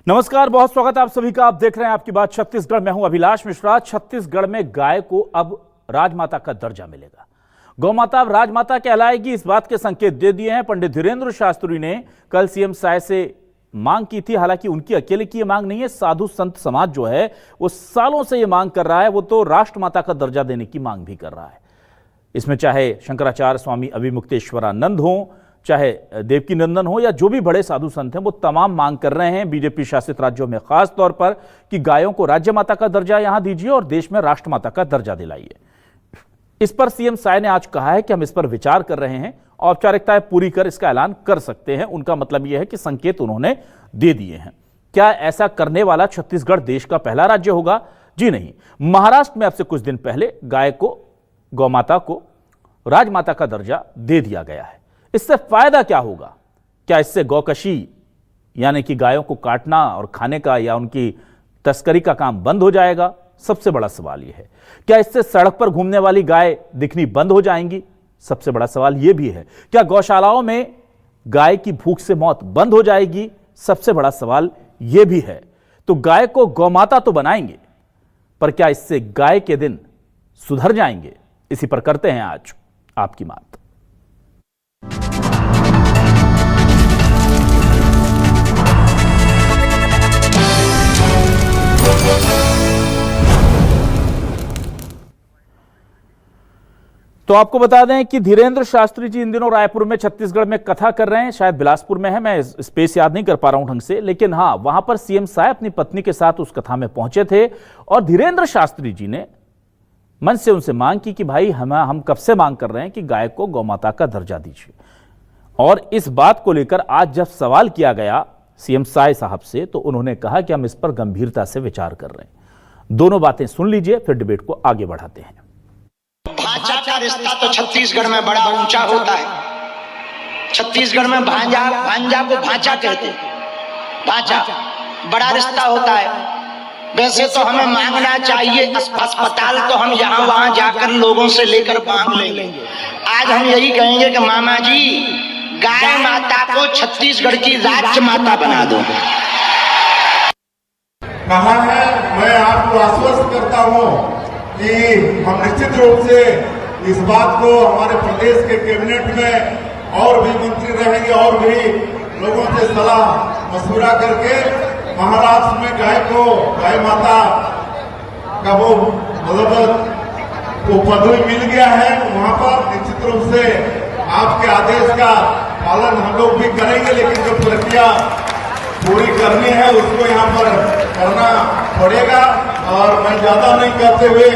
नमस्कार, बहुत स्वागत है आप सभी का। आप देख रहे हैं आपकी बात छत्तीसगढ़। मैं हूं अभिलाष मिश्रा। छत्तीसगढ़ में गाय को अब राजमाता का दर्जा मिलेगा। गौमाता अब राजमाता कहलाएगी, इस बात के संकेत दे दिए हैं पंडित धीरेन्द्र शास्त्री ने। कल सीएम साय से मांग की थी। हालांकि उनकी अकेले की यह मांग नहीं है, साधु संत समाज जो है वो सालों से यह मांग कर रहा है। वो तो राष्ट्रमाता का दर्जा देने की मांग भी कर रहा है। इसमें चाहे शंकराचार्य स्वामी अभिमुक्तेश्वरानंद हो, चाहे देवकी नंदन हो, या जो भी बड़े साधु संत हैं, वो तमाम मांग कर रहे हैं बीजेपी शासित राज्यों में खास तौर पर कि गायों को राज्य माता का दर्जा यहां दीजिए और देश में राष्ट्रमाता का दर्जा दिलाइए। इस पर सीएम साय ने आज कहा है कि हम इस पर विचार कर रहे हैं, औपचारिकताएं पूरी कर इसका ऐलान कर सकते हैं। उनका मतलब यह है कि संकेत उन्होंने दे दिए हैं। क्या ऐसा करने वाला छत्तीसगढ़ देश का पहला राज्य होगा? जी नहीं। महाराष्ट्र में अब से कुछ दिन पहले गाय को, गौमाता को राजमाता का दर्जा दे दिया गया है। इससे फायदा क्या होगा? क्या इससे गौकशी यानी कि गायों को काटना और खाने का या उनकी तस्करी का काम बंद हो जाएगा? सबसे बड़ा सवाल यह है। क्या इससे सड़क पर घूमने वाली गाय दिखनी बंद हो जाएंगी? सबसे बड़ा सवाल यह भी है। क्या गौशालाओं में गाय की भूख से मौत बंद हो जाएगी? सबसे बड़ा सवाल यह भी है। तो गाय को गौमाता तो बनाएंगे, पर क्या इससे गाय के दिन सुधर जाएंगे? इसी पर करते हैं आज आपकी बात। तो आपको बता दें कि धीरेन्द्र शास्त्री जी इन दिनों रायपुर में, छत्तीसगढ़ में कथा कर रहे हैं। शायद बिलासपुर में है, मैं स्पेस याद नहीं कर पा रहा हूं ढंग से, लेकिन हां, वहां पर सीएम साय अपनी पत्नी के साथ उस कथा में पहुंचे थे और धीरेन्द्र शास्त्री जी ने मन से उनसे मांग की कि भाई हम कब से मांग कर रहे हैं कि गाय को गौमाता का दर्जा दीजिए। और इस बात को लेकर आज जब सवाल किया गया सीएम साय साहब से, तो उन्होंने कहा कि हम इस पर गंभीरता से विचार कर रहे हैं। दोनों बातें सुन लीजिए, फिर डिबेट को आगे बढ़ाते हैं। भांजा का रिश्ता तो छत्तीसगढ़ में बड़ा ऊंचा होता है। छत्तीसगढ़ में भांजा को भांजा कहते हैं। भांजा बड़ा रिश्ता होता है। वैसे तो हमें मांगना चाहिए, अस्पताल तो हम यहाँ वहां जाकर लोगों से लेकर मांग लेंगे। आज हम यही कहेंगे कि मामा जी, गाय माता को छत्तीसगढ़ की राज्य माता बना दो। कहा है, मैं आपको आश्वस्त करता हूँ कि हम निश्चित रूप से इस बात को हमारे प्रदेश के कैबिनेट में और भी मंत्री रहेंगे और भी लोगों से सलाह मशवरा करके महाराष्ट्र में गाय माता का वो मतलब वो पदवी मिल गया है। वहां पर निश्चित रूप से आपके आदेश का पालन हम लोग भी करेंगे, लेकिन जो प्रक्रिया पूरी करनी है उसको यहाँ पर करना पड़ेगा। और मैं ज्यादा नहीं करते हुए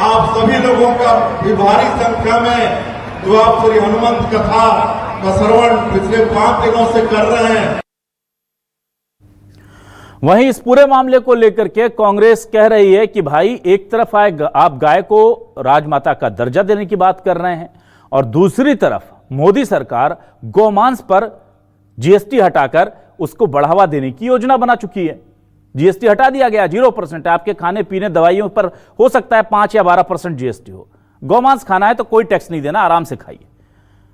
आप सभी लोगों का भी भारी संख्या में जो आप श्री हनुमंत कथा का श्रवण पिछले 5 दिनों से कर रहे हैं। वहीं इस पूरे मामले को लेकर के कांग्रेस कह रही है कि भाई एक तरफ आप गाय को राजमाता का दर्जा देने की बात कर रहे हैं और दूसरी तरफ मोदी सरकार गौमांस पर जीएसटी हटाकर उसको बढ़ावा देने की योजना बना चुकी है। जीएसटी हटा दिया गया, 0% है। आपके खाने पीने दवाइयों पर हो सकता है 5 या 12% जीएसटी हो। गौमांस खाना है तो कोई टैक्स नहीं देना, आराम से खाइए।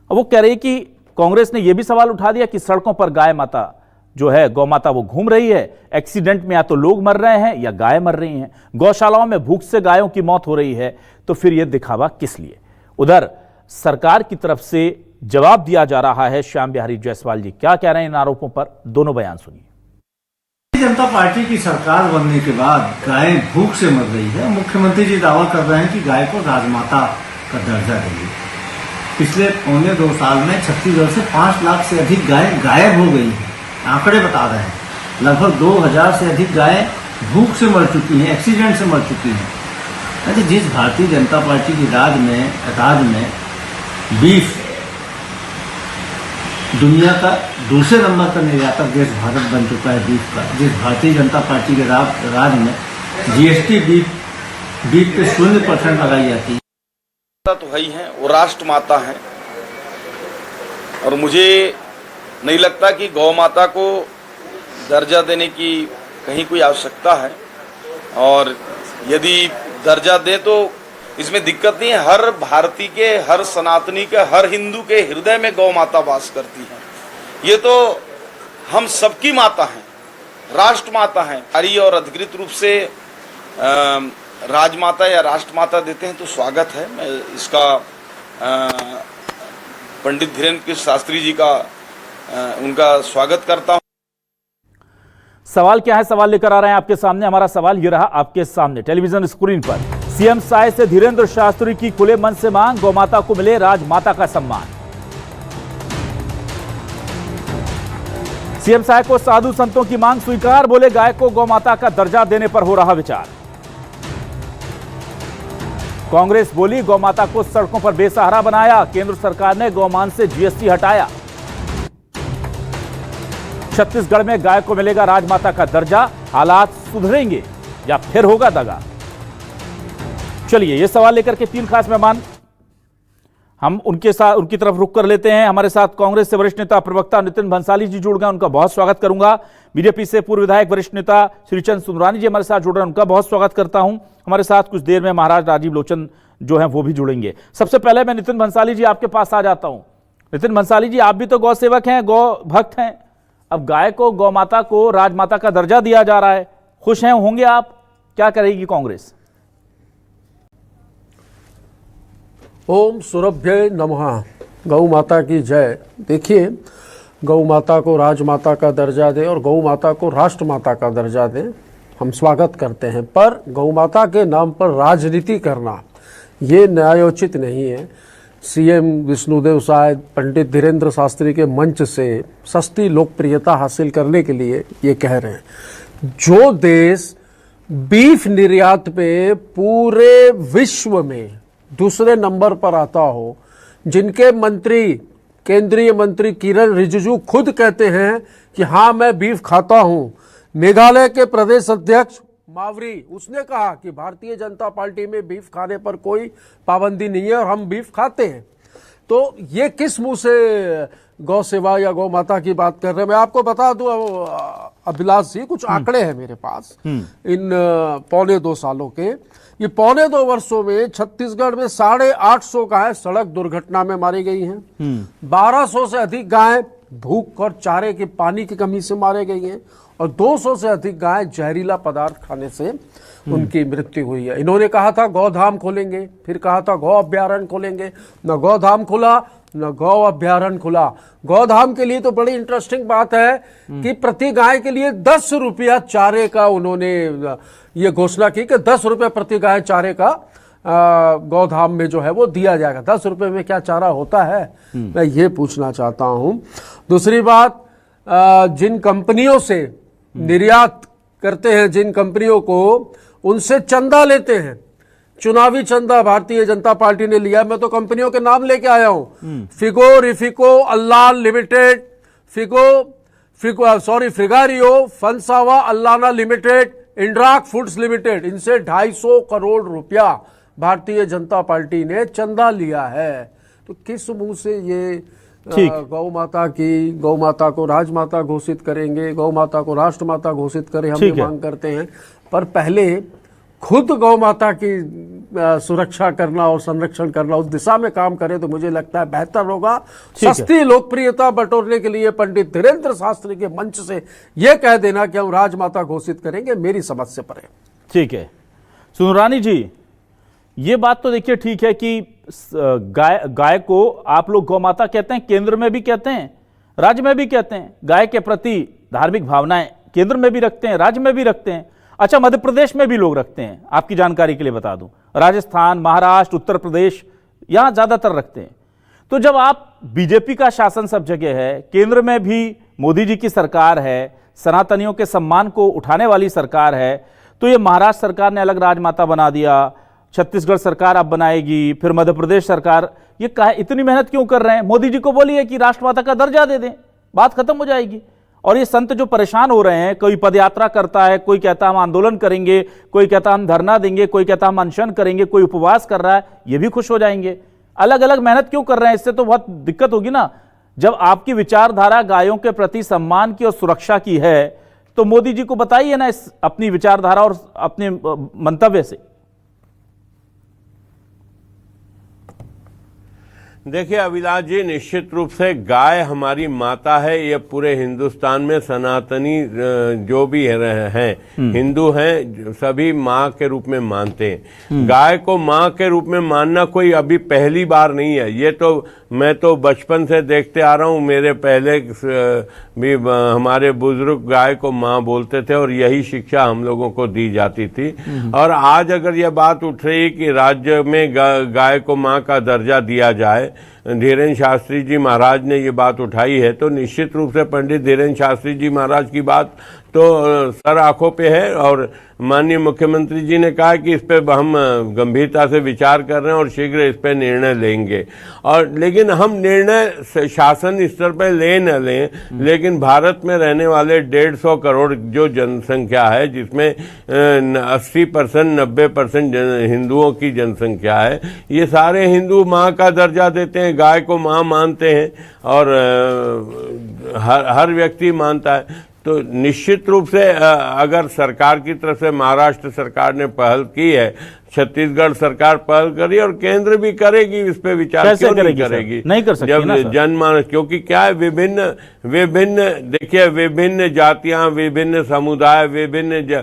अब वो कह रही कि कांग्रेस ने यह भी सवाल उठा दिया कि सड़कों पर गाय माता जो है, गौमाता, वो घूम रही है। एक्सीडेंट में या तो लोग मर रहे हैं या गाय मर रही हैं। गौशालाओं में भूख से गायों की मौत हो रही है, तो फिर यह दिखावा किस लिए? उधर सरकार की तरफ से जवाब दिया जा रहा है। श्याम बिहारी जायसवाल जी क्या कह रहे हैं इन आरोपों पर? दोनों बयान सुनिए। भारतीय जनता पार्टी की सरकार बनने के बाद गाय भूख से मर रही है। मुख्यमंत्री जी दावा कर रहे हैं कि गाय को राजमाता का दर्जा देंगे। पिछले 1.25 साल में छत्तीसगढ़ से 5 लाख से अधिक गाय गायब हो गई हैं। आंकड़े बता रहे हैं लगभग 2000 से अधिक गाय भूख से मर चुकी हैं, एक्सीडेंट से मर चुकी हैं। जिस भारतीय जनता पार्टी की राज में बीफ दुनिया का दूसरे नंबर का निर्यातक देश भारत बन चुका है बीफ का, जिस भारतीय जनता पार्टी के राज में जीएसटी बीफ पे 0% लगाई जाती है। तो वही है, वो राष्ट्र माता है और मुझे नहीं लगता कि गौ माता को दर्जा देने की कहीं कोई आवश्यकता है। और यदि दर्जा दे तो इसमें दिक्कत नहीं है। हर भारतीय के, हर सनातनी के, हर हिंदू के हृदय में गौ माता वास करती है। ये तो हम सबकी माता हैं। राष्ट्रमाता हैं, हरी और अधिकृत रूप से राजमाता या राष्ट्रमाता देते हैं तो स्वागत है। मैं इसका पंडित धीरेन्द्र कृष्ण शास्त्री जी का उनका स्वागत करता हूं। सवाल क्या है, सवाल लेकर आ रहे हैं आपके सामने। हमारा सवाल ये रहा आपके सामने टेलीविजन स्क्रीन पर। सीएम साय से धीरेन्द्र शास्त्री की खुले मन से मांग, गौमाता को मिले राजमाता का सम्मान। सीएम साय को साधु संतों की मांग स्वीकार, बोले गाय को गौमाता का दर्जा देने पर हो रहा विचार। कांग्रेस बोली गौमाता को सड़कों पर बेसहारा बनाया, केंद्र सरकार ने गौमान से जीएसटी हटाया। छत्तीसगढ़ में गाय को मिलेगा राजमाता का दर्जा, हालात सुधरेंगे या फिर होगा दगा। चलिए ये सवाल लेकर के तीन खास मेहमान हम उनकी तरफ रुख कर लेते हैं। हमारे साथ कांग्रेस से वरिष्ठ नेता प्रवक्ता नितिन भंसाली जी जुड़ गए, उनका बहुत स्वागत करूंगा। बीजेपी से पूर्व विधायक वरिष्ठ नेता श्रीचंद सुंदरानी जी हमारे साथ जुड़ रहे हैं, उनका बहुत स्वागत करता हूं। हमारे साथ कुछ देर में महाराज राजीव लोचन जो हैं वो भी जुड़ेंगे। सबसे पहले मैं नितिन भंसाली जी आपके पास आ जाता हूं। नितिन भंसाली जी, आप भी तो गौ सेवक हैं, गौ भक्त हैं। अब गाय को, गौ माता को राजमाता का दर्जा दिया जा रहा है, खुश हैं होंगे आप? क्या करेगी कांग्रेस? ओम सुरभ्य नमः। गौ माता की जय। देखिए, गौ माता को राजमाता का दर्जा दे और गौ माता को राष्ट्रमाता का दर्जा दे, हम स्वागत करते हैं। पर गौ माता के नाम पर राजनीति करना ये न्यायोचित नहीं है। सीएम विष्णुदेव साय पंडित धीरेन्द्र शास्त्री के मंच से सस्ती लोकप्रियता हासिल करने के लिए ये कह रहे हैं। जो देश बीफ निर्यात पे पूरे विश्व में दूसरे नंबर पर आता हो, जिनके मंत्री, केंद्रीय मंत्री किरण रिजिजू खुद कहते हैं कि हाँ मैं बीफ खाता हूं। मेघालय के प्रदेश अध्यक्ष मावरी, उसने कहा कि भारतीय जनता पार्टी में बीफ खाने पर कोई पाबंदी नहीं है और हम बीफ खाते हैं। तो ये किस मुंह से गौ सेवा या गौ माता की बात कर रहे हैं? मैं आपको बता दूं अभिलाष जी, कुछ आंकड़े हैं मेरे पास इन 1.25 सालों के। ये 1.25 वर्षों में छत्तीसगढ़ में 850 गायें सड़क दुर्घटना में मारी गई हैं। 1200 से अधिक गायें भूख और चारे के पानी की कमी से मारे गई हैं और 200 से अधिक गायें जहरीला पदार्थ खाने से उनकी मृत्यु हुई है। इन्होंने कहा था गौधाम खोलेंगे, फिर कहा था गौ अभ्यारण्य खोलेंगे, न गौधाम खुला न गौ अभ्यारण्य खुला। गौधाम के लिए तो बड़ी इंटरेस्टिंग बात है कि प्रति गाय के लिए 10 रुपया चारे का उन्होंने ये घोषणा की कि 10 रुपये प्रति गाय चारे का गौधाम में जो है वो दिया जाएगा। 10 रुपये में क्या चारा होता है, मैं ये पूछना चाहता हूं। दूसरी बात, जिन कंपनियों से निर्यात करते हैं, जिन कंपनियों को, उनसे चंदा लेते हैं, चुनावी चंदा भारतीय जनता पार्टी ने लिया। मैं तो कंपनियों के नाम लेके आया हूं। फिगो, रिफिको, अल्लान लिमिटेड, फ्रिगारियो, फनसावा, अल्लाना लिमिटेड, इंड्राक फूड्स लिमिटेड, इनसे 250 करोड़ रुपया भारतीय जनता पार्टी ने चंदा लिया है। तो किस मुंह से ये गौ माता को राजमाता घोषित करेंगे, गौ माता को राष्ट्रमाता घोषित करें, हम ये मांग करते हैं। पर पहले खुद गौ माता की सुरक्षा करना और संरक्षण करना, उस दिशा में काम करें तो मुझे लगता है बेहतर होगा। सस्ती लोकप्रियता बटोरने के लिए पंडित धीरेन्द्र शास्त्री के मंच से यह कह देना कि हम राजमाता घोषित करेंगे, मेरी समझ से परे। ठीक है सुंदरानी जी, ये बात तो देखिए ठीक है कि गाय को आप लोग गौ माता कहते हैं, केंद्र में भी कहते हैं, राज्य में भी कहते हैं। गाय के प्रति धार्मिक भावनाएं केंद्र में भी रखते हैं, राज्य में भी रखते हैं। अच्छा, मध्य प्रदेश में भी लोग रखते हैं, आपकी जानकारी के लिए बता दूं। राजस्थान, महाराष्ट्र, उत्तर प्रदेश, यहां ज्यादातर रखते हैं। तो जब आप, बीजेपी का शासन सब जगह है, केंद्र में भी मोदी जी की सरकार है, सनातनियों के सम्मान को उठाने वाली सरकार है, तो ये महाराष्ट्र सरकार ने अलग राजमाता बना दिया, छत्तीसगढ़ सरकार अब बनाएगी, फिर मध्य प्रदेश सरकार, ये इतनी मेहनत क्यों कर रहे हैं? मोदी जी को बोलिए कि राष्ट्रमाता का दर्जा दे दें, बात खत्म हो जाएगी। और ये संत जो परेशान हो रहे हैं, कोई पदयात्रा करता है, कोई कहता हम आंदोलन करेंगे, कोई कहता हम धरना देंगे, कोई कहता हम अनशन करेंगे, कोई उपवास कर रहा है, ये भी खुश हो जाएंगे। अलग अलग मेहनत क्यों कर रहे हैं? इससे तो बहुत दिक्कत होगी ना। जब आपकी विचारधारा गायों के प्रति सम्मान की और सुरक्षा की है, तो मोदी जी को बताइए ना इस अपनी विचारधारा और अपने मंतव्य से। देखिए अभिलाष जी, निश्चित रूप से गाय हमारी माता है। ये पूरे हिंदुस्तान में सनातनी जो भी हैं हिंदू हैं, सभी माँ के रूप में मानते हैं। गाय को माँ के रूप में मानना कोई अभी पहली बार नहीं है। ये तो मैं तो बचपन से देखते आ रहा हूँ, मेरे पहले भी हमारे बुजुर्ग गाय को माँ बोलते थे और यही शिक्षा हम लोगों को दी जाती थी। और आज अगर यह बात उठ रही कि राज्य में गाय को माँ का दर्जा दिया जाए, धीरेन्द्र शास्त्री जी महाराज ने ये बात उठाई है, तो निश्चित रूप से पंडित धीरेन्द्र शास्त्री जी महाराज की बात तो सर आंखों पे है। और माननीय मुख्यमंत्री जी ने कहा कि इस पे हम गंभीरता से विचार कर रहे हैं और शीघ्र इस पे निर्णय लेंगे। और लेकिन हम निर्णय शासन स्तर पे ले न लें, लेकिन भारत में रहने वाले 150 करोड़ जो जनसंख्या है, जिसमें 80% 90% हिंदुओं की जनसंख्या है, ये सारे हिंदू माँ का दर्जा देते हैं, गाय को माँ मानते हैं और हर व्यक्ति मानता है। तो निश्चित रूप से अगर सरकार की तरफ से महाराष्ट्र सरकार ने पहल की है, छत्तीसगढ़ सरकार पहल करी और केंद्र भी करेगी, इस पे विचार क्यों नहीं करेगी? नहीं कर सकती जब ना सर? जनमानस, क्योंकि क्या है, विभिन्न देखिए, विभिन्न जातियां, विभिन्न समुदाय, विभिन्न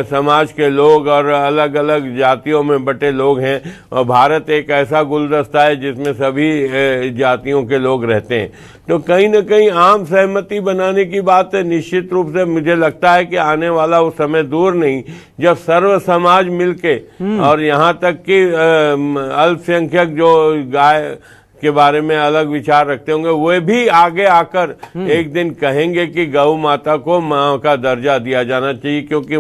समाज के लोग और अलग अलग जातियों में बटे लोग हैं। और भारत एक ऐसा गुलदस्ता है जिसमें सभी जातियों के लोग रहते हैं। तो कहीं न कहीं आम सहमति बनाने की बात है। निश्चित रूप से मुझे लगता है कि आने वाला वो समय दूर नहीं जब सर्व समाज मिलके और यहाँ तक कि अल्पसंख्यक जो गाय के बारे में अलग विचार रखते होंगे, वे भी आगे आकर एक दिन कहेंगे कि गौ माता को माँ का दर्जा दिया जाना चाहिए, क्योंकि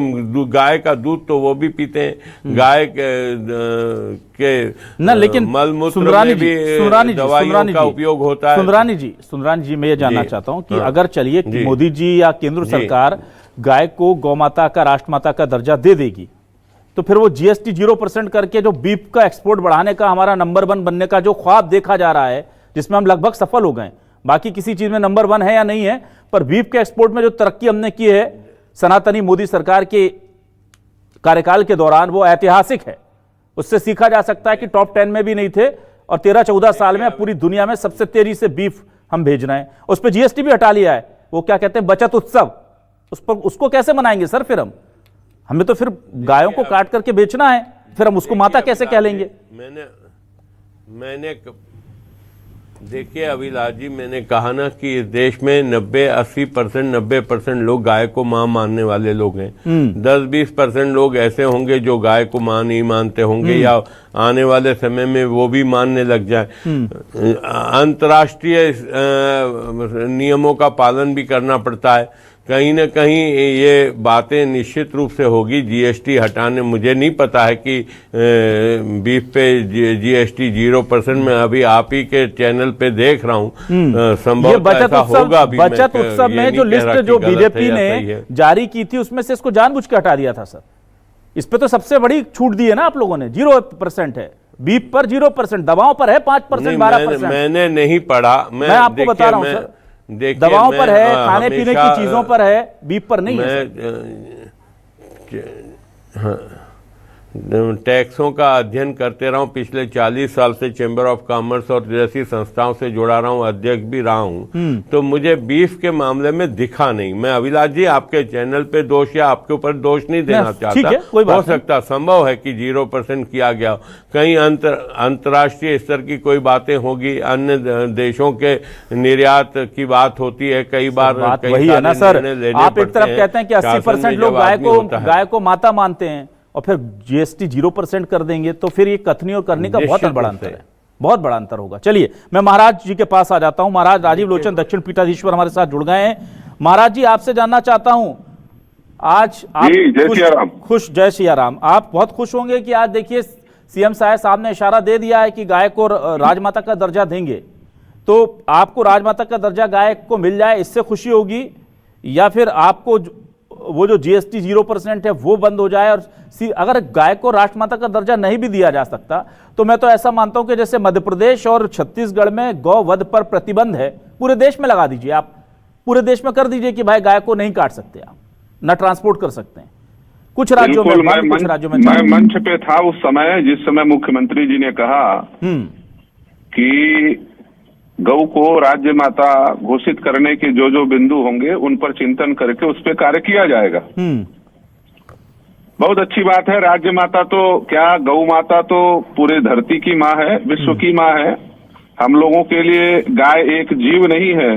गाय का दूध तो वो भी पीते हैं, गाय के ना, लेकिन मलमूत्र में भी दवाइयों का उपयोग होता है। सुंदरानी जी मैं ये जानना चाहता हूँ कि अगर चलिए मोदी जी या केंद्र सरकार गाय को गौ माता का, राष्ट्रमाता का दर्जा दे देगी, तो फिर वो जीएसटी 0% करके जो बीफ का एक्सपोर्ट बढ़ाने का, हमारा नंबर 1 बनने का जो ख्वाब देखा जा रहा है, जिसमें हम लगभग सफल हो गए, बाकी किसी चीज में नंबर 1 है या नहीं है, पर बीफ के एक्सपोर्ट में जो तरक्की हमने की है सनातनी मोदी सरकार के कार्यकाल के दौरान, वो ऐतिहासिक है। उससे सीखा जा सकता है कि टॉप 10 में भी नहीं थे और 13-14 साल में पूरी दुनिया में सबसे तेजी से बीफ हम भेज रहे हैं। उस पर जीएसटी भी हटा लिया है। वो क्या कहते हैं, बचत उत्सव, उसको कैसे मनाएंगे सर? फिर हमें तो फिर गायों को काट करके बेचना है, फिर हम उसको माता कैसे कह लेंगे? मैंने देखिए अभिलाष जी, मैंने कहा ना कि इस देश में 90% लोग गाय को मां मानने वाले लोग हैं। 10-20% लोग ऐसे होंगे जो गाय को मां नहीं मानते होंगे, या आने वाले समय में वो भी मानने लग जाए। अंतर्राष्ट्रीय नियमों का पालन भी करना पड़ता है। कहीं न कहीं ये बातें निश्चित रूप से होगी। जीएसटी हटाने, मुझे नहीं पता है कि बीफ पे जीएसटी 0% में, अभी आप ही के चैनल पे देख रहा हूँ, संभव ऐसा होगा भी। बचत उत्सव में जो लिस्ट जो बीजेपी ने जारी की थी, उसमें से इसको जानबूझ के हटा दिया था सर। इस पे तो सबसे बड़ी छूट दी है ना आप लोगों ने, 0% है बीफ पर, 0%, दवाओं पर है 5%, 12%। मैंने नहीं पढ़ा, मैं आपको बता रहा हूँ सर, दवाओं पर है, खाने पीने की चीजों पर है, बीफ पर नहीं है। टैक्सों का अध्ययन करते रहा हूं, पिछले 40 साल से चैम्बर ऑफ कॉमर्स और जैसी संस्थाओं से जुड़ा रहा हूं, अध्यक्ष भी रहा हूं, तो मुझे बीफ के मामले में दिखा नहीं। मैं अभिलाष जी आपके चैनल पे दोष या आपके ऊपर दोष नहीं देना चाहता। हो सकता, संभव है कि 0% किया गया, कहीं अंतर्राष्ट्रीय स्तर की कोई बातें होगी, अन्य देशों के निर्यात की बात होती है, कई बार वही है ना सर। आप एक तरफ कहते हैं कि 80% लोग गाय को माता मानते हैं और फिर जीएसटी 0% कर देंगे, तो फिर ये कथनी और करने का बहुत बड़ा अंतर है, बहुत बड़ा अंतर होगा। चलिए मैं महाराज जी के पास आ जाता हूं। महाराज राजीव लोचन दक्षिण पीठाधीश्वर हमारे साथ जुड़ गए हैं। महाराज जी आपसे जानना चाहता हूं, आज आप खुश, जय सिया राम, आप बहुत खुश होंगे कि आज देखिए सीएम साहब ने इशारा दे दिया है कि गाय को राजमाता का दर्जा देंगे, तो आपको राजमाता का दर्जा गाय को मिल जाए, इससे खुशी होगी, या फिर आपको वो जो जीएसटी 0% है वो बंद हो जाए? और अगर गाय को राष्ट्रमाता का दर्जा नहीं भी दिया जा सकता, तो मैं तो ऐसा मानता हूं कि जैसे मध्य प्रदेश और छत्तीसगढ़ में गौवध पर प्रतिबंध है, पूरे देश में लगा दीजिए, आप पूरे देश में कर दीजिए कि भाई गाय को नहीं काट सकते, आप न ट्रांसपोर्ट कर सकते हैं। कुछ राज्यों में, कुछ राज्यों में मैं मंच पे था उस समय, जिस समय मुख्यमंत्री जी ने कहा कि गौ को राज्य माता घोषित करने के जो बिंदु होंगे उन पर चिंतन करके उस पर कार्य किया जाएगा। बहुत अच्छी बात है। राज्य माता तो क्या, गौ माता तो पूरे धरती की माँ है, विश्व की माँ है। हम लोगों के लिए गाय एक जीव नहीं है,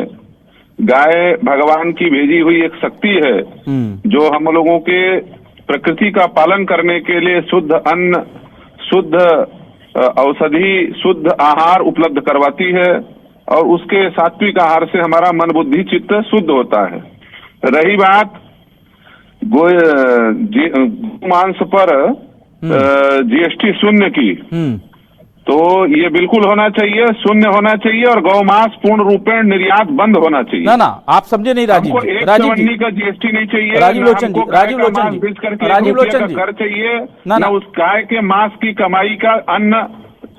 गाय भगवान की भेजी हुई एक शक्ति है जो हम लोगों के प्रकृति का पालन करने के लिए शुद्ध अन्न, शुद्ध औषधि, शुद्ध आहार उपलब्ध करवाती है और उसके सात्विक आहार से हमारा मन बुद्धि चित्त शुद्ध होता है। रही बात मांस पर जीएसटी शून्य की, तो ये बिल्कुल होना चाहिए, शून्य होना चाहिए और गौमांस पूर्ण रूपेण निर्यात बंद होना चाहिए। ना आप समझे नहीं राजीव जी, राजीव जी का जीएसटी नहीं चाहिए, राजीव लोचन जी, राजीव लोचन जी, राजीव लोचन जी कर चाहिए ना उस गाय के मांस की कमाई का अन्न,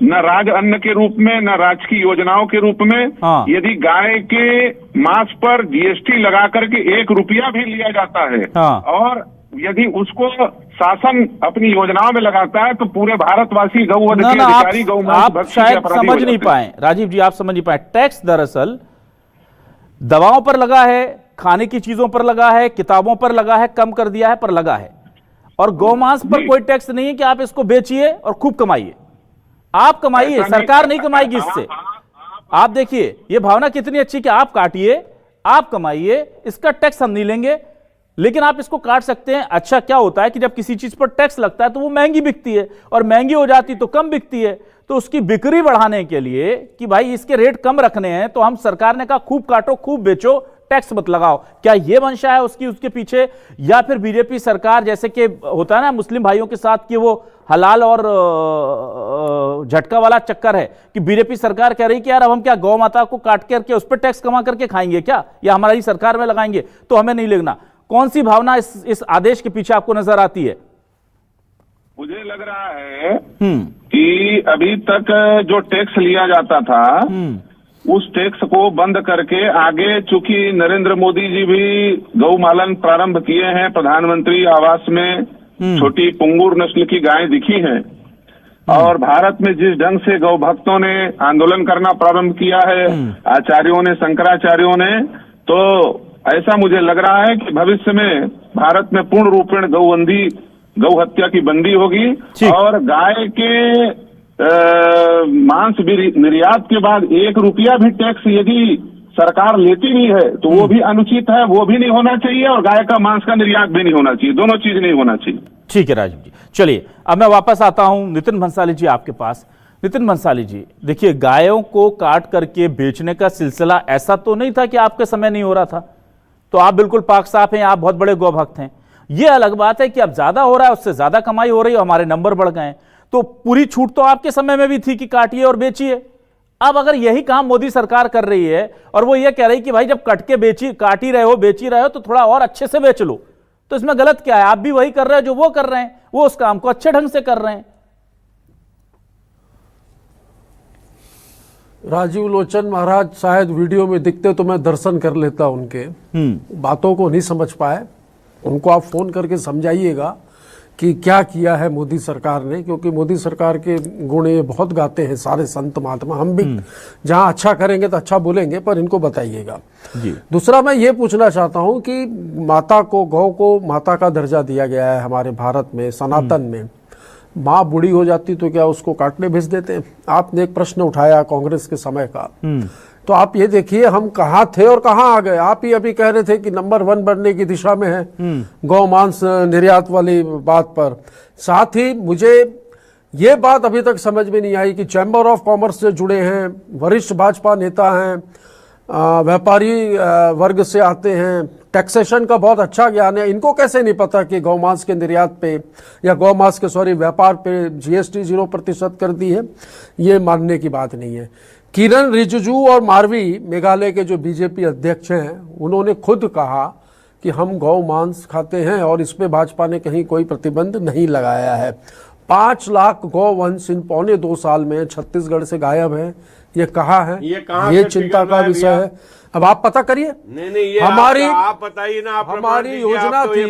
न राज अन्न के रूप में, न राजकीय योजनाओं के रूप में। यदि गाय के मांस पर जीएसटी लगा करके 1 रुपया भी लिया जाता है और यदि उसको शासन अपनी योजनाओं में लगाता है तो पूरे भारतवासी गौवध के अधिकारी गौमांस भक्षी के शायद समझ नहीं पाए राजीव जी, आप समझ नहीं पाए। टैक्स दरअसल दवाओं पर लगा है, खाने की चीजों पर लगा है, किताबों पर लगा है, कम कर दिया है पर लगा है, और गौमांस पर कोई टैक्स नहीं है कि आप इसको बेचिए और खूब कमाइए। आप कमाइए, सरकार नहीं कमाएगी इससे। आप देखिए ये भावना कितनी अच्छी कि आप काटिए, आप कमाइए, इसका टैक्स हम नहीं लेंगे, लेकिन आप इसको काट सकते हैं। अच्छा क्या होता है कि जब किसी चीज पर टैक्स लगता है तो वो महंगी बिकती है और महंगी हो जाती तो कम बिकती है, तो उसकी बिक्री बढ़ाने के लिए कि भाई इसके रेट कम रखने हैं तो हम सरकार ने कहा खूब काटो, खूब बेचो, टैक्स मत लगाओ। क्या यह मंशा है उसकी उसके पीछे, या फिर बीजेपी सरकार जैसे कि होता है ना मुस्लिम भाइयों के साथ कि वो हलाल और झटका वाला चक्कर है कि बीजेपी सरकार कह रही कि यार अब हम क्या गौ माता को काट करके उस पर टैक्स कमा करके खाएंगे क्या, या हमारी सरकार में लगाएंगे तो हमें नहीं लेना। कौन सी भावना इस आदेश के पीछे आपको नजर आती है? मुझे लग रहा है कि अभी तक जो टैक्स लिया जाता था उस टैक्स को बंद करके आगे, चूंकि नरेंद्र मोदी जी भी गौमालन प्रारंभ किए हैं, प्रधानमंत्री आवास में छोटी पुंगूर नस्ल की गाय दिखी हैं और भारत में जिस ढंग से गौ भक्तों ने आंदोलन करना प्रारंभ किया है, आचार्यों ने, शंकराचार्यों ने, तो ऐसा मुझे लग रहा है कि भविष्य में भारत में पूर्ण रूपेण गौबंदी, गौ हत्या की बंदी होगी और गाय के मांस निर्यात के बाद 1 रुपया भी टैक्स यदि सरकार लेती भी है तो वो भी अनुचित है, वो भी नहीं होना चाहिए और गाय का मांस का निर्यात भी नहीं होना चाहिए, दोनों चीज नहीं होना चाहिए। ठीक है राजीव जी, चलिए अब मैं वापस आता हूं नितिन भंसाली जी आपके पास। नितिन भंसाली जी, देखिए गायों को काट करके बेचने का सिलसिला ऐसा तो नहीं था कि आपके समय नहीं हो रहा था, तो आप बिल्कुल पाक साफ हैं, आप बहुत बड़े गौ भक्त हैं। यह अलग बात है कि अब ज्यादा हो रहा है, उससे ज्यादा कमाई हो रही है, हमारे नंबर बढ़ गए हैं, तो पूरी छूट तो आपके समय में भी थी कि काटिए और बेचिए। अब अगर यही काम मोदी सरकार कर रही है और वो ये कह रही कि भाई जब कट के काट ही रहे हो, बेच ही रहे हो तो थोड़ा और अच्छे से बेच लो, तो इसमें गलत क्या है? आप भी वही कर रहे हो जो वो कर रहे हैं, वो उस काम को अच्छे ढंग से कर रहे हैं। राजीव लोचन महाराज शायद वीडियो में दिखते तो मैं दर्शन कर लेता, उनके बातों को नहीं समझ पाए। उनको आप फोन करके समझाइएगा कि क्या किया है मोदी सरकार ने, क्योंकि मोदी सरकार के गुण ये बहुत गाते हैं सारे संत महात्मा। हम भी जहां अच्छा करेंगे तो अच्छा बोलेंगे, पर इनको बताइएगा। दूसरा मैं ये पूछना चाहता हूं कि माता को, गौ को माता का दर्जा दिया गया है हमारे भारत में, सनातन में। माँ बूढ़ी हो जाती तो क्या उसको काटने भेज देते हैं? आपने एक प्रश्न उठाया कांग्रेस के समय का, तो आप ये देखिए हम कहाँ थे और कहाँ आ गए। आप ही अभी कह रहे थे कि नंबर 1 बनने की दिशा में है गौ मांस निर्यात वाली बात पर। साथ ही मुझे ये बात अभी तक समझ में नहीं आई कि चैम्बर ऑफ कॉमर्स से जुड़े हैं, वरिष्ठ भाजपा नेता हैं, व्यापारी वर्ग से आते हैं, टैक्सेशन का बहुत अच्छा ज्ञान है, इनको कैसे नहीं पता कि गौमांस के निर्यात पे या गौमांस के व्यापार पे जीएसटी 0% कर दी है? ये मानने की बात नहीं है। किरण रिजिजू और मारवी, मेघालय के जो बीजेपी अध्यक्ष हैं, उन्होंने खुद कहा कि हम गौ मांस खाते हैं और इस पे भाजपा ने कहीं कोई प्रतिबंध नहीं लगाया है। 5 लाख गौवंश इन 2.25 साल में छत्तीसगढ़ से गायब है, ये कहा है, ये चिंता का विषय है। अब आप पता करिए। नहीं, ये हमारी आप बताइए ना, हमारी योजना थी,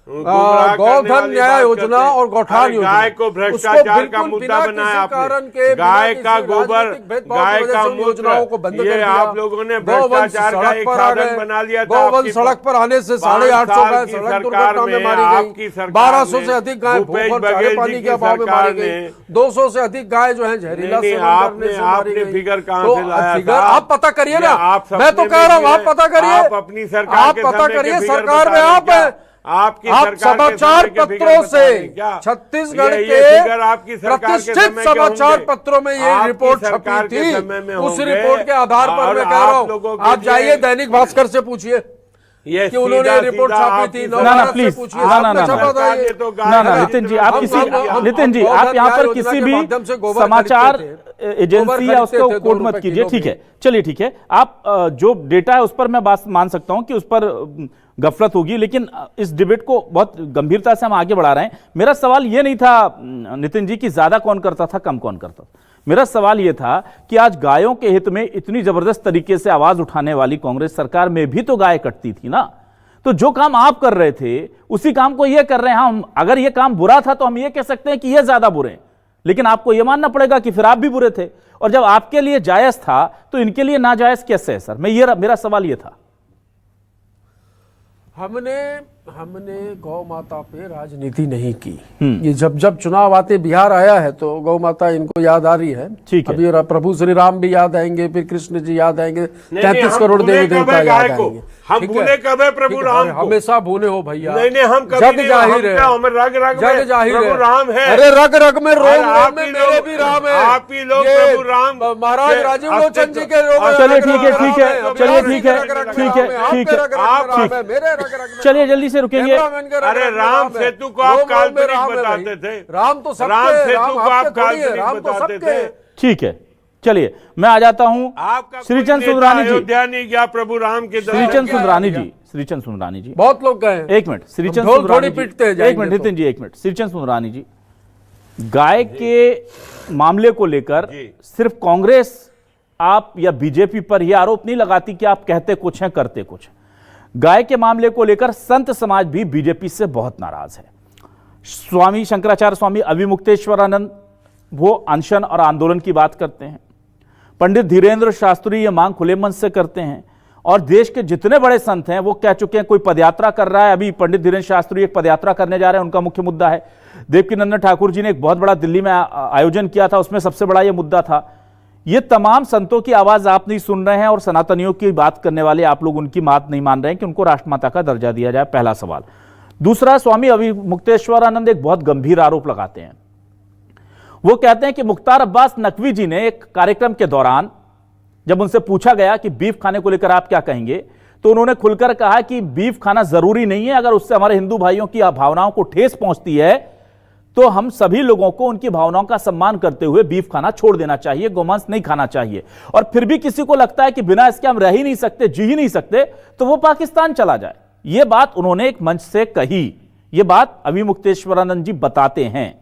गुमराह करने गोधन वाली न्याय बात योजना करते हैं। और गौठान अरे योजना, गाय को उसको भ्रष्टाचार का बिल्कुल मुद्दा बिना बनाया किसी कारण आपने। के, बिना गाय किसी का गोबर, राजनीतिक भेदभाव की गाय वजह का से उन योजनाओं को बंद मूत्र, कर ये दिया। आप लोगों ने गौवंश भ्रष्टाचार का सड़क एक पर आ साधन गए। बना लिया था। गौवंश सड़क पर आने से 850 गाय सड़क दुर्घटना में मारी गई। 1200 से अधिक गाय भूख और चारे पानी के अभाव में मारी गई। 200 से अधिक गाय जो है जहरीला सेवन करने से मारी गई। फिगर कहां तो से लाया? फिगर आप पता करिए ना, मैं तो सपने कह रहा हूं में आप पता करिए। आप अपनी सरकार आप के पता समय के करिए, फिगर सरकार में बता रहे आप क्या? हैं। आपकी आप सरकार के समाचार समय के फिगर पत्रों बता से, रहे हैं क्या? छत्तीसगढ़ ये के फिगर आपकी सरकार के प्रतिष्ठित समय के समाचार होंगे। पत्रों में ये आपकी रिपोर्ट सरकार छपी के थी। समय में उस होंगे। रिपोर्ट के आधार पर और मैं कह रहा आप लोगों हूं, के आप जाइए लिए दैनिक भास्कर से पूछिए ये कि उन्होंने सीधा रिपोर्ट सीधा छापी आपकी थी। सरकार- ना नवभारत से प्लीज, पूछिए, ना साथ ना में ना छपा था सरकार ये। ने तो गाय ना ना का नितिन जी, जितना आप हम- किसी हम- नितिन जी, गोधन आप यहाँ न्याय पर योजना किसी के भी माध्यम से गोबर समाचार खरीदते थे। गोबर एजेंसी या खरीदते उसको थे, 2 कोट मत रुपए कीजिए, किलो ठीक के। है, चलिए ठीक है। आप जो डेटा है उस पर मैं बात मान सकता हूं कि उस पर गफलत होगी, लेकिन इस डिबेट को बहुत गंभीरता से हम आगे बढ़ा रहे हैं। मेरा सवाल ये नहीं था नितिन जी कि ज्यादा कौन करता था कम कौन करता था। मेरा सवाल यह था कि आज गायों के हित में इतनी जबरदस्त तरीके से आवाज उठाने वाली कांग्रेस सरकार में भी तो गाय कटती थी ना। तो जो काम आप कर रहे थे उसी काम को ये कर रहे हैं हम। अगर ये काम बुरा था तो हम ये कह सकते हैं कि ये ज्यादा बुरे हैं, लेकिन आपको ये मानना पड़ेगा कि फिर आप भी बुरे थे। और जब आपके लिए जायज था तो इनके लिए नाजायज कैसे है? सर मेरा सवाल ये था। हमने गौ माता पे राजनीति नहीं की। ये जब चुनाव आते बिहार आया है तो गौ माता इनको याद आ रही है। ठीक है। अभी प्रभु श्री राम भी याद आएंगे, फिर कृष्ण जी याद आएंगे, नहीं, 33 हम करोड़ भूले देवी कब देवता है याद गाय को? आएंगे। हम ठीक भूले है? कब है प्रभु ठीक है, राम को? हमेशा भूले हो भैया। नहीं हम कभी जग नहीं, जाहिर हम है, क्या, हमें रग रग जग में जाहिर प्रभु है। राम है। अरे रग रग में, रोम और रोम आप में ही मेरे लोग- भी राम है। आप ही लोग ये प्रभु राम महाराज के राजीव लोचन जी के चलिए ठीक है, ठीक है, राम चलिए ठीक है, रग रग में ठीक राम है, ठीक है, आपके रग रग में आप राम ठीक है, मेरे रग रग में चलिए जल्दी से रुकेंगे। कैमरामैन के रग अरे रग में राम है। सेतु को आप रोम रोम में काल्पनिक राम है भाई। बताते थे। राम तो सबके, राम सेतु राम को आप आपके थोड़ी है, काल्पनिक राम तो बताते सबके थे। हैं। ठीक है, चलिए मैं आ जाता हूं आपका श्रीचंद सुंदरानी जी। अयोध्या नहीं गया प्रभु राम के दर्शन श्रीचंद किया। सुंदरानी जी, श्रीचंद सुंदरानी जी, बहुत लोग गए हैं। एक मिनट। श्रीचंद ढोल सुंदरानी थोड़ी जी, पीटते हैं एक जाएंगे मिनट तो। नितिन जी, एक मिनट। श्रीचंद सुंदरानी जी, गाय के मामले को लेकर सिर्फ कांग्रेस आप या बीजेपी पर यह आरोप नहीं लगाती कि आप कहते कुछ हैं करते कुछ हैं। गाय के मामले को लेकर संत समाज भी बीजेपी से बहुत नाराज है। स्वामी शंकराचार्य स्वामी अविमुक्तेश्वरानंद वो अनशन और आंदोलन की बात करते हैं। पंडित धीरेन्द्र शास्त्री ये मांग खुले मन से करते हैं। और देश के जितने बड़े संत हैं वो कह चुके हैं, कोई पदयात्रा कर रहा है। अभी पंडित धीरेन्द्र शास्त्री एक पदयात्रा करने जा रहे हैं, उनका मुख्य मुद्दा है। देवकीनंदन ठाकुर जी ने एक बहुत बड़ा दिल्ली में आयोजन किया था, उसमें सबसे बड़ा ये मुद्दा था। ये तमाम संतों की आवाज आप नहीं सुन रहे हैं और सनातनियों की बात करने वाले आप लोग उनकी बात नहीं मान रहे हैं कि उनको राष्ट्रमाता का दर्जा दिया जाए। पहला सवाल। दूसरा, स्वामी अविमुक्तेश्वरानंद एक बहुत गंभीर आरोप लगाते हैं। वो कहते हैं कि मुख्तार अब्बास नकवी जी ने एक कार्यक्रम के दौरान जब उनसे पूछा गया कि बीफ खाने को लेकर आप क्या कहेंगे, तो उन्होंने खुलकर कहा कि बीफ खाना जरूरी नहीं है, अगर उससे हमारे हिंदू भाइयों की भावनाओं को ठेस पहुंचती है तो हम सभी लोगों को उनकी भावनाओं का सम्मान करते हुए बीफ खाना छोड़ देना चाहिए, गोमांस नहीं खाना चाहिए। और फिर भी किसी को लगता है कि बिना इसके हम रह ही नहीं सकते, जी ही नहीं सकते, तो वो पाकिस्तान चला जाए। यह बात उन्होंने एक मंच से कही। यह बात अविमुक्तेश्वरानंद जी बताते हैं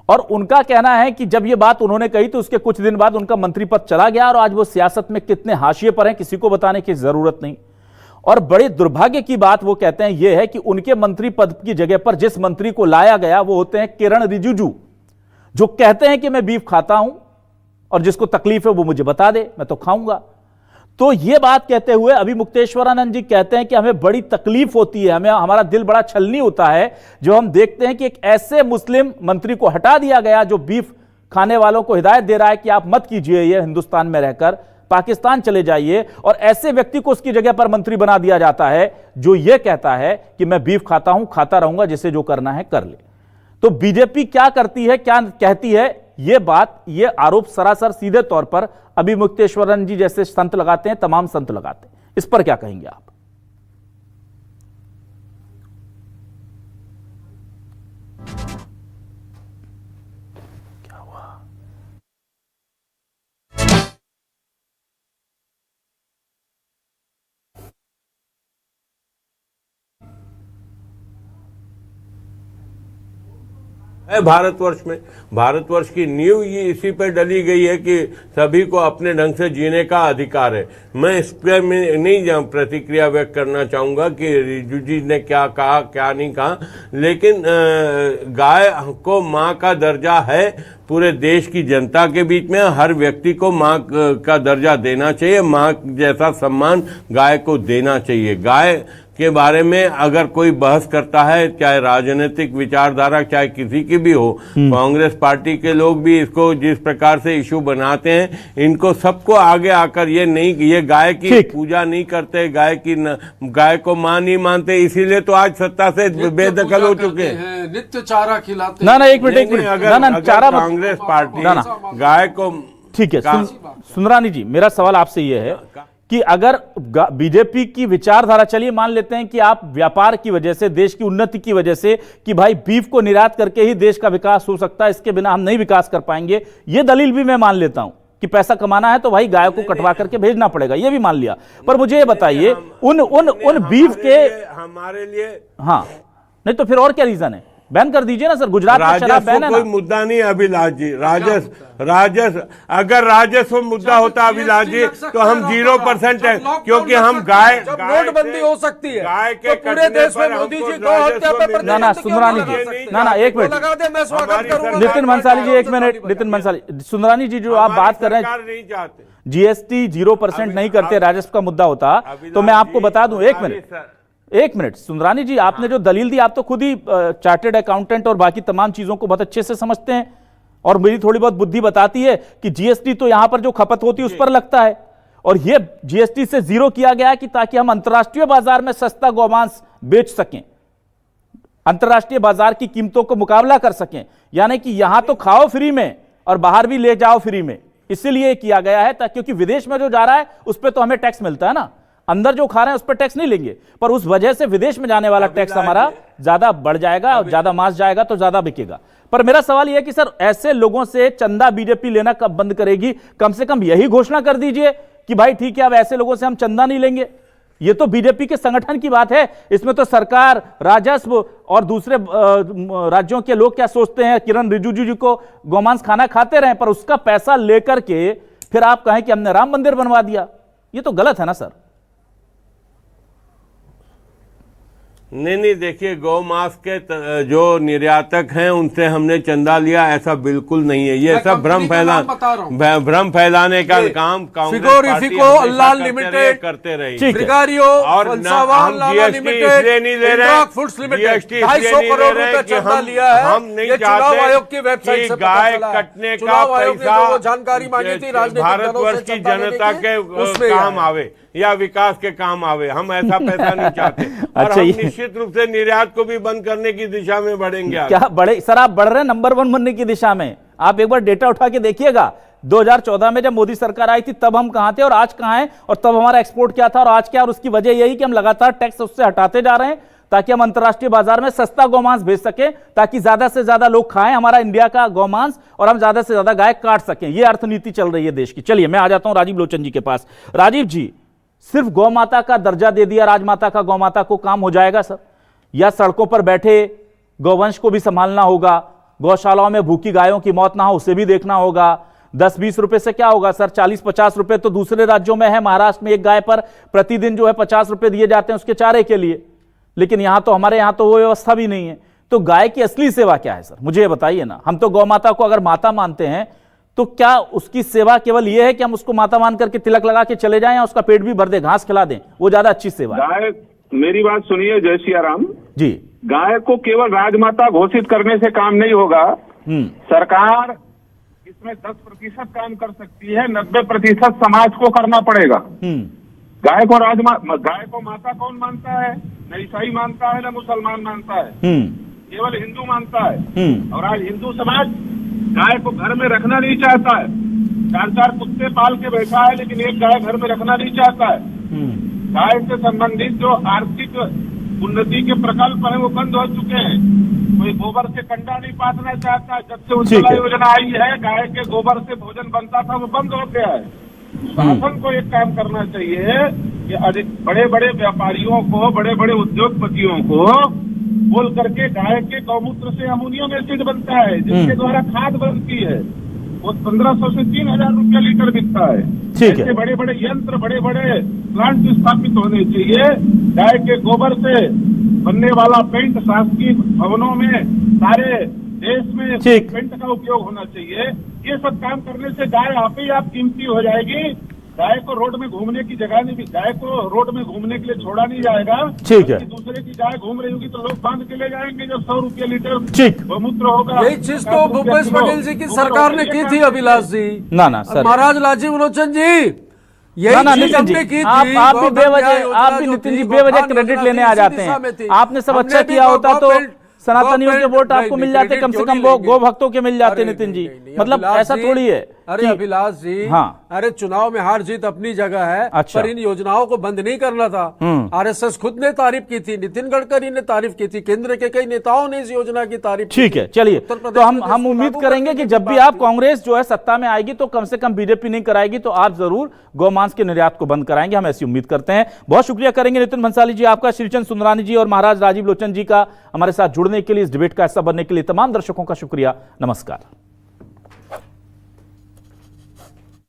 और उनका कहना है कि जब यह बात उन्होंने कही तो उसके कुछ दिन बाद उनका मंत्री पद चला गया और आज वो सियासत में कितने हाशिए पर हैं किसी को बताने की जरूरत नहीं। और बड़े दुर्भाग्य की बात वो कहते हैं यह है कि उनके मंत्री पद की जगह पर जिस मंत्री को लाया गया वो होते हैं किरण रिजिजू, जो कहते हैं कि मैं बीफ खाता हूं और जिसको तकलीफ है वो मुझे बता दे, मैं तो खाऊंगा। तो यह बात कहते हुए अविमुक्तेश्वरानंद जी कहते हैं कि हमें बड़ी तकलीफ होती है, हमें हमारा दिल बड़ा छलनी होता है जो हम देखते हैं कि एक ऐसे मुस्लिम मंत्री को हटा दिया गया जो बीफ खाने वालों को हिदायत दे रहा है कि आप मत कीजिए ये हिंदुस्तान में रहकर, पाकिस्तान चले जाइए, और ऐसे व्यक्ति को उसकी जगह पर मंत्री बना दिया जाता है जो यह कहता है कि मैं बीफ खाता हूं, खाता रहूंगा, जिसे जो करना है कर ले। तो बीजेपी क्या करती है, क्या कहती है, यह बात, यह आरोप सरासर सीधे तौर पर अविमुक्तेश्वरानंद जी जैसे संत लगाते हैं, तमाम संत लगाते हैं। इस पर क्या कहेंगे आप? क्या हुआ? भारतवर्ष की नींव ये इसी पे डली गई है कि सभी को अपने ढंग से जीने का अधिकार है। मैं इस पर नहीं प्रतिक्रिया व्यक्त करना चाहूंगा कि रिजिजू जी ने क्या कहा क्या नहीं कहा, लेकिन गाय को माँ का दर्जा है। पूरे देश की जनता के बीच में हर व्यक्ति को माँ का दर्जा देना चाहिए, माँ जैसा सम्मान गाय को देना चाहिए। गाय के बारे में अगर कोई बहस करता है, चाहे राजनीतिक विचारधारा चाहे किसी की भी हो, कांग्रेस पार्टी के लोग भी इसको जिस प्रकार से इशू बनाते हैं, इनको सबको आगे आकर ये गाय की पूजा नहीं करते, गाय को मां नहीं मानते, इसीलिए तो आज सत्ता से बेदखल हो चुके हैं। नित्य चारा खिलाते ना एक मिनट अगर चारा कांग्रेस पार्टी गाय को ठीक है। सुंदरानी जी, मेरा सवाल आपसे ये है कि अगर बीजेपी की विचारधारा, चलिए मान लेते हैं कि आप व्यापार की वजह से, देश की उन्नति की वजह से, कि भाई बीफ को निर्यात करके ही देश का विकास हो सकता है, इसके बिना हम नहीं विकास कर पाएंगे, ये दलील भी मैं मान लेता हूं कि पैसा कमाना है तो भाई गाय को कटवा करके भेजना पड़ेगा, ये भी मान लिया। पर मुझे ये बताइए उन बीफ के हमारे लिए, हाँ नहीं तो फिर और क्या रीजन है? बैन कर दीजिए ना सर, गुजरात में शराब बैन है ना। कोई मुद्दा नहीं अभिलाष जी, राजस्व अगर राजस्व मुद्दा होता अभिलाष जी तो हम 0% है, क्योंकि हम गाय नोटबंदी हो सकती है, गाय के पूरे देश में मोदी जी गौ हत्या पे ना सुंदरानी जी, ना एक मिनट, नितिन भंसाली जी एक मिनट, नितिन भंसाली, सुंदरानी जी जो आप बात कर रहे हैं जीएसटी 0% नहीं करते, राजस्व का मुद्दा होता, तो मैं आपको बता दूं, एक मिनट सुंदरानी जी, आपने जो दलील दी, आप तो खुद ही चार्टर्ड अकाउंटेंट और बाकी तमाम चीजों को बहुत अच्छे से समझते हैं, और मेरी थोड़ी बहुत बुद्धि बताती है कि जीएसटी तो यहां पर जो खपत होती है उस पर लगता है, और ये जीएसटी से 0 किया गया है कि ताकि हम अंतर्राष्ट्रीय बाजार में सस्ता गौमांस बेच सकें, अंतर्राष्ट्रीय बाजार की कीमतों को मुकाबला कर सकें, यानी कि यहां तो खाओ फ्री में और बाहर भी ले जाओ फ्री में, इसीलिए किया गया है, ताकि क्योंकि विदेश में जो जा रहा है उस पर तो हमें टैक्स मिलता है ना, अंदर जो खा रहे हैं उस पर टैक्स नहीं लेंगे, पर उस वजह से विदेश में जाने वाला टैक्स हमारा ज्यादा बढ़ जाएगा और ज्यादा मांस जाएगा तो ज्यादा बिकेगा। पर मेरा सवाल यह है कि सर ऐसे लोगों से चंदा बीजेपी लेना कब बंद करेगी? कम से कम यही घोषणा कर दीजिए कि भाई ठीक है, अब ऐसे लोगों से हम चंदा नहीं लेंगे। ये तो बीजेपी के संगठन की बात है, इसमें तो सरकार, राजस्व और दूसरे राज्यों के लोग क्या सोचते हैं, किरण रिजिजू जी को गौमांस खाना खाते रहे, पर उसका पैसा लेकर के फिर आप कहें कि हमने राम मंदिर बनवा दिया, ये तो गलत है ना सर। नहीं, देखिए, गौ मांस के जो निर्यातक हैं उनसे हमने चंदा लिया, ऐसा बिल्कुल नहीं है। ये सब भ्रम फैलाने का काम कांग्रेस अल्लाह लिमिटेड करते रही, और हम जीएसटी इसलिए नहीं ले रहे, जीएसटी इसलिए नहीं ले रहे कि हम नहीं चाहते कि गाय कटने का पैसा जानकारी मांगी थी भारतवर्ष की जनता के काम आवे या विकास के काम आवे, हम ऐसा पैसा नहीं चाहते। और हम निश्चित रूप से निर्यात को भी बंद करने की दिशा में बढ़ेंगे। क्या बढ़े सर? आप बढ़ रहे हैं नंबर 1 बनने की दिशा में। आप एक बार डेटा उठा के देखिएगा, 2014 में जब मोदी सरकार आई थी तब हम कहां थे और आज कहां हैं, और तब हमारा एक्सपोर्ट क्या था और आज क्या। और उसकी वजह यही कि हम लगातार टैक्स उससे हटाते जा रहे हैं ताकि हम अंतर्राष्ट्रीय बाजार में सस्ता गौमांस भेज सकें, ताकि ज्यादा से ज्यादा लोग खाएं हमारा इंडिया का गौमांस और हम ज्यादा से ज्यादा गाय काट सकें। यह अर्थनीति चल रही है देश की। चलिए मैं आ जाता हूं राजीव लोचन जी के पास। राजीव जी, सिर्फ गौ माता का दर्जा दे दिया राजमाता का, गौ माता को काम हो जाएगा सर? या सड़कों पर बैठे गौवंश को भी संभालना होगा, गौशालाओं में भूखी गायों की मौत ना हो उसे भी देखना होगा। 10-20 रुपए से क्या होगा सर? 40-50 रुपए तो दूसरे राज्यों में है, महाराष्ट्र में एक गाय पर प्रतिदिन जो है 50 रुपए दिए जाते हैं उसके चारे के लिए, लेकिन यहां तो हमारे यहां तो वो व्यवस्था भी नहीं है। तो गाय की असली सेवा क्या है सर, मुझे ये बताइए ना। हम तो गौ माता को अगर माता मानते हैं तो क्या उसकी सेवा केवल यह है कि हम उसको माता मान करके तिलक लगा के चले जाएं या उसका पेट भी भर दे, घास खिला दें, वो ज्यादा अच्छी सेवा है? गाय, मेरी बात सुनिए जय सिया राम जी। गाय को केवल राजमाता घोषित करने से काम नहीं होगा। सरकार इसमें 10% काम कर सकती है, 90% समाज को करना पड़ेगा। गाय को माता कौन मानता है? न ईसाई मानता है, न मुसलमान मानता है, केवल हिंदू मानता है। और आज हिंदू समाज गाय को घर में रखना नहीं चाहता है। 4-4 कुत्ते पाल के बैठा है, लेकिन एक गाय घर में रखना नहीं चाहता है। गाय से संबंधित जो आर्थिक उन्नति के प्रकल्प हैं वो बंद हो चुके हैं। कोई गोबर से कंडा नहीं पातना चाहता। जब से उज्ज्वला योजना आई है, गाय के गोबर से भोजन बनता था, वो बंद हो गया है। शासन को एक काम करना चाहिए कि बड़े बड़े व्यापारियों को, बड़े बड़े उद्योगपतियों को बोल करके गाय के गौमूत्र से अमोनियम एसिड बनता है, जिसके द्वारा खाद बनती है, वो 1500 से 3000 रुपया लीटर बिकता है। ठीक है। ऐसे बड़े बड़े यंत्र, बड़े बड़े प्लांट स्थापित होने चाहिए। गाय के गोबर से बनने वाला पेंट शासकीय भवनों में सारे देश में पेंट का उपयोग होना चाहिए। ये सब काम करने से गाय आप ही आप कीमती हो जाएगी। गाय को रोड में घूमने की जगह नहीं, गाय को रोड में घूमने के लिए छोड़ा नहीं जाएगा। ठीक है। दूसरे की गाय घूम रही होगी तो लोग बांध के ले जाएंगे जब 100 रुपया लीटर ठीक गौमूत्र होगा। यही चीज तो भूपेश बघेल जी की सरकार ने की थी अभिलाष जी। ना सर, महाराज राजीव लोचन जी, यही ना चीज नितिन जी, हमने की थी। आप भी बेवजह, आप भी नितिन जी बेवजह क्रेडिट लेने आ जाते हैं। आपने सब अच्छा किया होता तो सनातनियों के वोट आपको मिल जाते, कम से कम वो गो भक्तों के मिल जाते। नितिन जी, मतलब ऐसा थोड़ी है। अरे अभिलाष जी, हाँ, अरे चुनाव में हार जीत अपनी जगह है। अच्छा। पर इन योजनाओं को बंद नहीं करना था। आरएसएस खुद ने तारीफ की थी, नितिन गडकरी ने तारीफ की थी, केंद्र के कई नेताओं ने इस योजना की तारीफ की। ठीक है, चलिए, तो हम उम्मीद करेंगे कि जब भी आप कांग्रेस जो है सत्ता में आएगी तो कम से कम बीजेपी नहीं कराएगी तो आप जरूर गौमांस के निर्यात को बंद कराएंगे। हम ऐसी उम्मीद करते हैं। बहुत शुक्रिया करेंगे नितिन भंसाली जी आपका, श्रीचंद सुंदरानी जी और महाराज राजीव लोचन जी का हमारे साथ जुड़ने के लिए, इस डिबेट का हिस्सा बनने के लिए। तमाम दर्शकों का शुक्रिया। नमस्कार।